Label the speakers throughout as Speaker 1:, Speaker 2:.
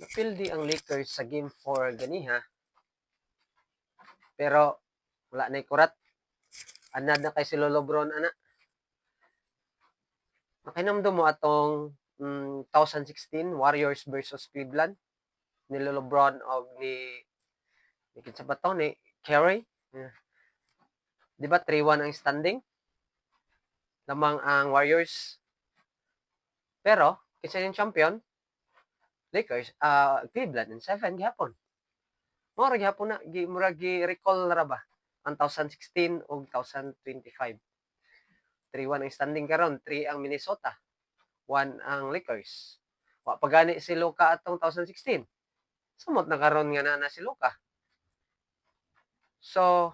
Speaker 1: Napildi ang Lakers sa Game 4 ganiha. Pero wala na'y kurat. Anad na kay si Lolobron ana. Makinamdum mo atong 2016 Warriors versus Cleveland ni LeBron og ni kinsa ba to ni Curry. Di ba 3-1 ang standing? Lamang ang Warriors. Pero kinsa yung champion? Lakers, Cleveland in 7 gihapon. Mao ra gihapon na murag gi-recall na ra ba ang 2016 ug 2025. 3-1 ang standing karon, 3 ang Minnesota, 1 ang Lakers. Wa pa gani si Luka atong 2016. Sumot na karon nga na si Luka. So,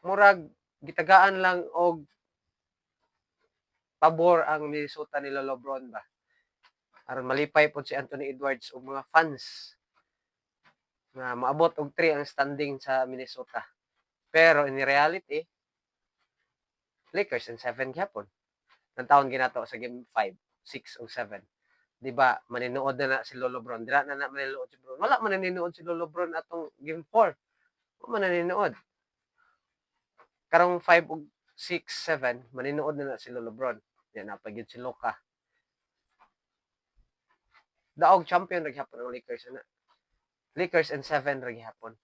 Speaker 1: murag gitagaan lang og pabor ang Minnesota ni LeBron ba. Aron malipay pod si Anthony Edwards ug mga fans na maabot og 3 ang standing sa Minnesota. Pero in reality, Lakers in 7 gyapon. Nantawon ginato sa game 5, 6 ug 7. Di ba, maninood na si LeBron. Dira na maninood si LeBron. Wala man naninood si LeBron atong game 4. Wala man naninood. Karong 5 ug 6, 7, maninood na si LeBron. Yan, napagid si Luka. Daog champion ra gyapon ang Lakers ana. Lakers in 7 ra gyapon.